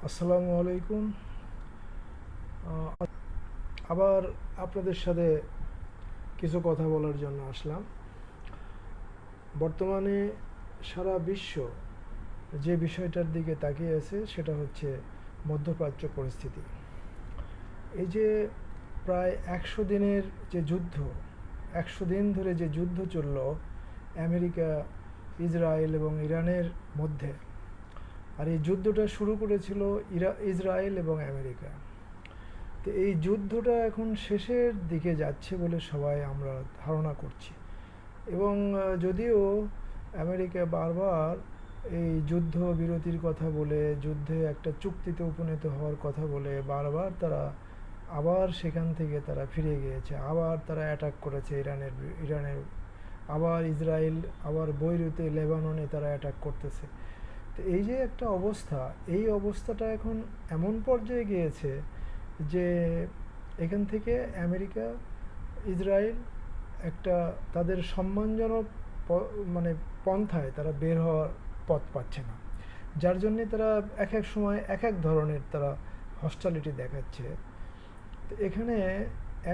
আসসালামু আলাইকুম। আবার আপনাদের সাথে কিছু কথা বলার জন্য আসলাম। বর্তমানে সারা বিশ্ব যে বিষয়টার দিকে তাকিয়ে আছে সেটা হচ্ছে মধ্যপ্রাচ্য পরিস্থিতি। এই যে প্রায় 100 দিনের যে যুদ্ধ, 100 দিন ধরে যে যুদ্ধ চলল আমেরিকা, ইসরায়েল এবং ইরানের মধ্যে, আর এই যুদ্ধটা শুরু করেছিল ইসরায়েল এবং আমেরিকা। তো এই যুদ্ধটা এখন শেষের দিকে যাচ্ছে বলে সবাই আমরা ধারণা করছি। এবং যদিও আমেরিকা বারবার এই যুদ্ধ বিরতির কথা বলে, যুদ্ধে একটা চুক্তিতে উপনীত হওয়ার কথা বলে বারবার তারা আবার সেখান থেকে তারা ফিরে গিয়েছে, আবার তারা অ্যাটাক করেছে ইরানের, আবার ইসরায়েল, আবার বৈরুতে, লেবাননে তারা অ্যাটাক করতেছে। তো এই যে একটা অবস্থা, এই অবস্থাটা এখন এমন পর্যায়ে গিয়েছে যে এখান থেকে আমেরিকা, ইসরায়েল একটা তাদের সম্মানজনক মানে পন্থায় তারা বের হওয়ার পথ পাচ্ছে না। যার জন্যে তারা এক এক সময় এক এক ধরনের তারা হস্টালিটি দেখাচ্ছে। তো এখানে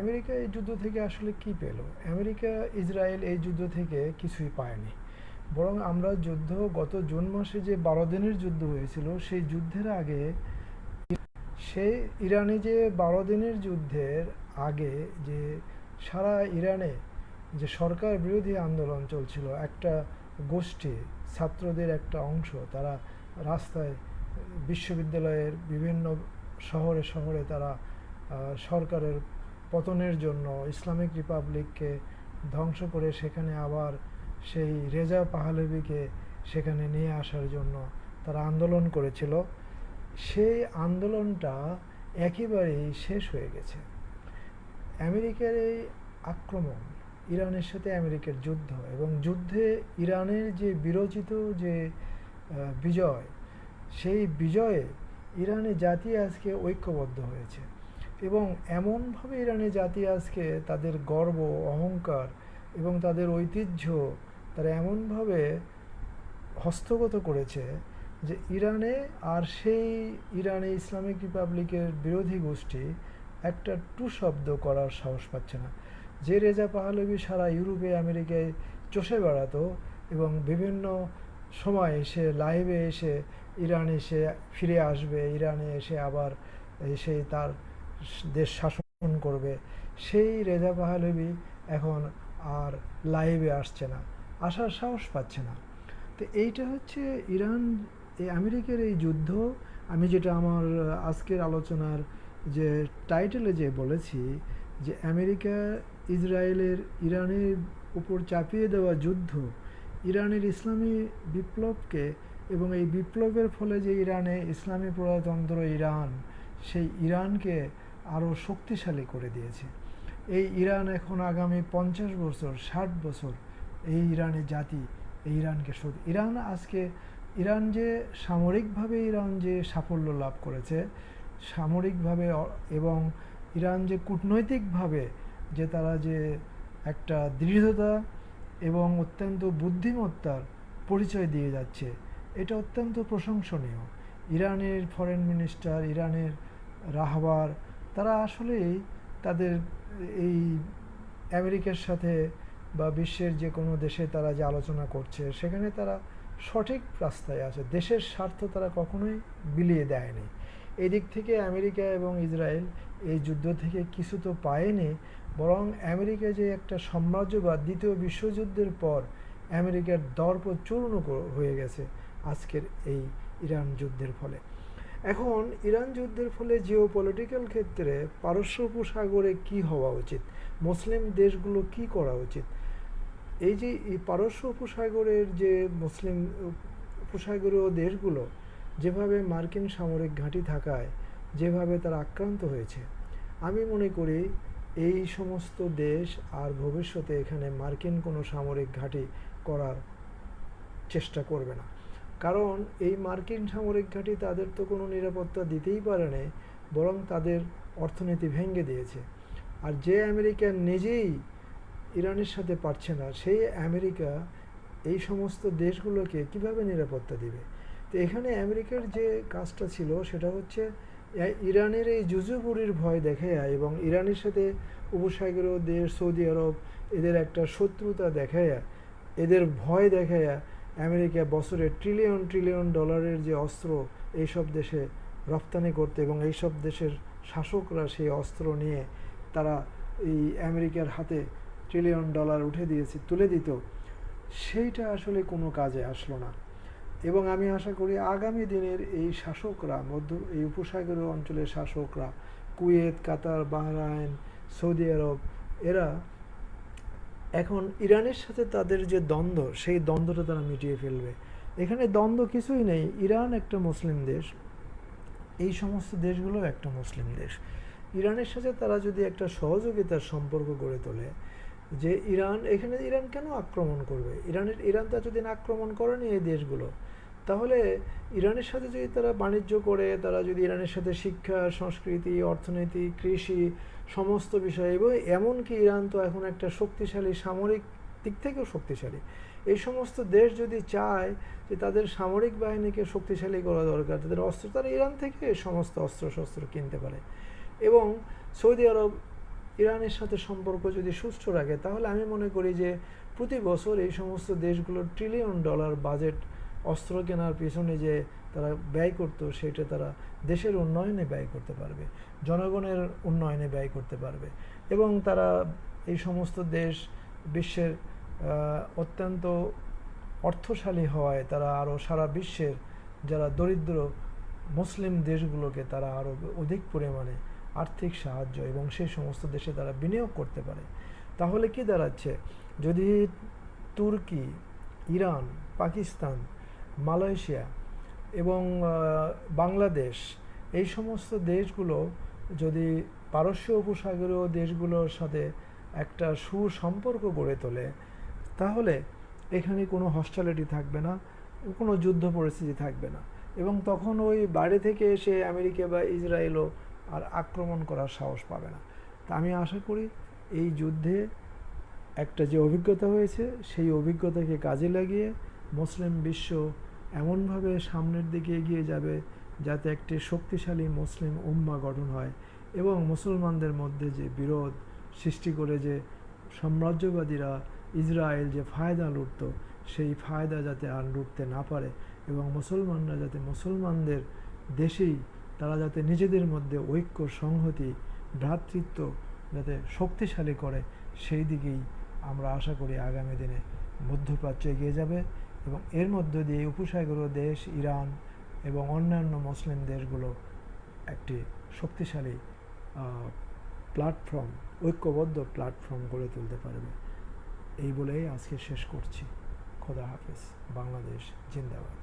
আমেরিকা এই যুদ্ধ থেকে আসলে কি পেল? আমেরিকা, ইসরায়েল এই যুদ্ধ থেকে কিছুই পায়নি। বরং আমরা যুদ্ধ গত জুন মাসে যে 12 দিনের যুদ্ধ হয়েছিল, সেই যুদ্ধের আগে, সেই ইরানে যে 12 দিনের যুদ্ধের আগে যে সারা ইরানে যে সরকার বিরোধী আন্দোলন চলছিল, একটা গোষ্ঠী, ছাত্রদের একটা অংশ, তারা রাস্তায়, বিশ্ববিদ্যালয়ের বিভিন্ন শহরে শহরে তারা সরকারের পতনের জন্য, ইসলামিক রিপাবলিককে ধ্বংস করে সেখানে আবার সেই রেজা পাহলেভিকে সেখানে নিয়ে আসার জন্য তারা আন্দোলন করেছিল। সেই আন্দোলনটা একেবারেই শেষ হয়ে গেছে। আমেরিকার এই আক্রমণ, ইরানের সাথে আমেরিকার যুদ্ধ, এবং যুদ্ধে ইরানের যে বিরোচিত যে বিজয়, সেই বিজয়ে ইরানি জাতি আজকে ঐক্যবদ্ধ হয়েছে। এবং এমনভাবে ইরানি জাতি আজকে তাদের গর্ব, অহংকার এবং তাদের ঐতিহ্য তারা এমনভাবে হস্তগত করেছে যে ইরানে আর সেই ইরানে ইসলামিক রিপাবলিকের বিরোধী গোষ্ঠী একটা টু শব্দ করার সাহস পাচ্ছে না। যে রেজা পাহলভি সারা ইউরোপে, আমেরিকায় চষে বেড়াতো এবং বিভিন্ন সময় সে লাইভে এসে ইরানে এসে ফিরে আসবে, ইরানে এসে আবার এসে তার দেশ শাসন করবে, সেই রেজা পাহলভি এখন আর লাইভে আসছে না, আসার সাহস পাচ্ছে না। তো এইটা হচ্ছে ইরান, এই আমেরিকার এই যুদ্ধ। আমি যেটা আমার আজকের আলোচনার যে টাইটেলে যে বলেছি, যে আমেরিকা ইসরায়েলের ইরানের উপর চাপিয়ে দেওয়া যুদ্ধ ইরানের ইসলামী বিপ্লবকে, এবং এই বিপ্লবের ফলে যে ইরানে ইসলামী প্রজাতন্ত্র ইরান, সেই ইরানকে আরও শক্তিশালী করে দিয়েছে। এই ইরান এখন আগামী 50 বছর, 60 বছর এই ইরানের জাতি এই ইরানকে ইরান আজকে, ইরান যে সামরিকভাবে ইরান যে সাফল্য লাভ করেছে সামরিকভাবে, এবং ইরান যে কূটনৈতিকভাবে যে তারা যে একটা দৃঢ়তা এবং অত্যন্ত বুদ্ধিমত্তার পরিচয় দিয়ে যাচ্ছে, এটা অত্যন্ত প্রশংসনীয়। ইরানের ফরেন মিনিস্টার, ইরানের রাহবার, তারা আসলেই তাদের এই আমেরিকার সাথে বা বিশ্বের যে কোনো দেশে তারা যে আলোচনা করছে সেখানে তারা সঠিক রাস্তায় আছে, দেশের স্বার্থ তারা কখনোই বিলিয়ে দেয়নি। এই দিক থেকে আমেরিকা এবং ইসরায়েল এই যুদ্ধ থেকে কিছু তো পায়নি, বরং আমেরিকা যে একটা সাম্রাজ্যবাদ, দ্বিতীয় বিশ্বযুদ্ধের পর আমেরিকার দর্প চূর্ণ হয়ে গেছে আজকের এই ইরান যুদ্ধের ফলে। এখন ইরান যুদ্ধের ফলে জিও পলিটিক্যাল ক্ষেত্রে পারস্য উপসাগরে কি হওয়া উচিত, মুসলিম দেশগুলো কি করা উচিত? এই যে এই পারস্য উপসাগরের যে মুসলিম উপসাগরীয় দেশগুলো যেভাবে মার্কিন সামরিক ঘাঁটি থাকায় যেভাবে তারা আক্রান্ত হয়েছে, আমি মনে করি এই সমস্ত দেশ আর ভবিষ্যতে এখানে মার্কিন কোনো সামরিক ঘাঁটি করার চেষ্টা করবে না। কারণ এই মার্কিন সামরিক ঘাঁটি তাদের তো কোনো নিরাপত্তা দিতেই পারে না, বরং তাদের অর্থনীতি ভেঙে দিয়েছে। আর যে আমেরিকা নিজেই ইরানের সাথে পারছে না, সেই আমেরিকা এই সমস্ত দেশগুলোকে কিভাবে নিরাপত্তা দিবে? তো এখানে আমেরিকার যে কাজটা ছিল সেটা হচ্ছে ইরানের এই যুযুবুরির ভয় দেখায়া এবং ইরানের সাথে উপসাগরীয় দেশ সৌদি আরব এদের একটা শত্রুতা দেখায়া, এদের ভয় দেখায়া আমেরিকা বছরে ট্রিলিয়ন ট্রিলিয়ন ডলারের যে অস্ত্র এইসব দেশে রপ্তানি করতে এবং এইসব দেশের শাসকরা সেই অস্ত্র নিয়ে তারা এই আমেরিকার হাতে ট্রিলিয়ন ডলার তুলে দিত, সেইটা আসলে কোনো কাজে আসলো না। এবং আমি আশা করি আগামী দিনের এই শাসকরা এই উপসাগরীয় অঞ্চলের শাসকরা, কুয়েত, কাতার, বাহরাইন, সৌদি আরব, এরা এখন ইরানের সাথে তাদের যে দ্বন্দ্ব, সেই দ্বন্দ্বটা তারা মিটিয়ে ফেলবে। এখানে দ্বন্দ্ব কিছুই নেই, ইরান একটা মুসলিম দেশ, এই সমস্ত দেশগুলো একটা মুসলিম দেশ। ইরানের সাথে তারা যদি একটা সহযোগিতার সম্পর্ক গড়ে তোলে, যে ইরান কেন আক্রমণ করবে? ইরান তো এতদিন আক্রমণ করেনি এই দেশগুলো। তাহলে ইরানের সাথে যদি তারা বাণিজ্য করে, তারা যদি ইরানের সাথে শিক্ষা, সংস্কৃতি, অর্থনীতি, কৃষি সমস্ত বিষয়, এবং এমনকি ইরান তো এখন একটা শক্তিশালী, সামরিক দিক থেকেও শক্তিশালী। এই সমস্ত দেশ যদি চায় যে তাদের সামরিক বাহিনীকে শক্তিশালী করা দরকার, তাদের অস্ত্র, তারা ইরান থেকে সমস্ত অস্ত্রশস্ত্র কিনতে পারে। এবং সৌদি আরব ইরানের সাথে সম্পর্ক যদি সুষ্ঠু রাখে, তাহলে আমি মনে করি যে প্রতি বছর এই সমস্ত দেশগুলোর ট্রিলিয়ন ডলার বাজেট অস্ত্র কেনার পিছনে যে তারা ব্যয় করতো, সেটা তারা দেশের উন্নয়নে ব্যয় করতে পারবে, জনগণের উন্নয়নে ব্যয় করতে পারবে। এবং তারা এই সমস্ত দেশ বিশ্বের অত্যন্ত অর্থশালী হওয়ায় তারা আরও সারা বিশ্বের যারা দরিদ্র মুসলিম দেশগুলোকে তারা আরও অধিক পরিমাণে আর্থিক সাহায্য এবং সেই সমস্ত দেশে তারা বিনিয়োগ করতে পারে। তাহলে কি দাঁড়াচ্ছে, যদি তুর্কি, ইরান, পাকিস্তান, মালয়েশিয়া এবং বাংলাদেশ, এই সমস্ত দেশগুলো যদি পারস্য উপসাগরীয় দেশগুলোর সাথে একটা সুসম্পর্ক গড়ে তোলে, তাহলে এখানে কোনো হস্টালিটি থাকবে না, কোনো যুদ্ধ পরিস্থিতি থাকবে না, এবং তখন ওই বাইরে থেকে এসে আমেরিকা বা ইসরায়েলও আর আক্রমণ করার সাহস পাবে না। তা আমি আশা করি এই যুদ্ধে একটা যে অভিজ্ঞতা হয়েছে, সেই অভিজ্ঞতাকে কাজে লাগিয়ে মুসলিম বিশ্ব এমনভাবে সামনের দিকে এগিয়ে যাবে যাতে একটি শক্তিশালী মুসলিম উম্মাহ গঠন হয়, এবং মুসলমানদের মধ্যে যে বিরোধ সৃষ্টি করে যে সাম্রাজ্যবাদীরা ইসরায়েল যে ফায়দা লুটত, সেই ফায়দা যাতে আর লুটতে না পারে, এবং মুসলমানরা যাতে মুসলমানদের দেশেই তারা যাতে নিজেদের মধ্যে ঐক্য, সংহতি, ভ্রাতৃত্ব যাতে শক্তিশালী করে, সেই দিকেই আমরা আশা করি আগামী দিনে মধ্যপ্রাচ্য এগিয়ে যাবে। এবং এর মধ্য দিয়ে উপসাগরীয় দেশ ইরান এবং অন্যান্য মুসলিম দেশগুলো একটি শক্তিশালী প্ল্যাটফর্ম, ঐক্যবদ্ধ প্ল্যাটফর্ম গড়ে তুলতে পারবে। এই বলেই আজকে শেষ করছি। খোদা হাফেজ। বাংলাদেশ জিন্দাবাদ।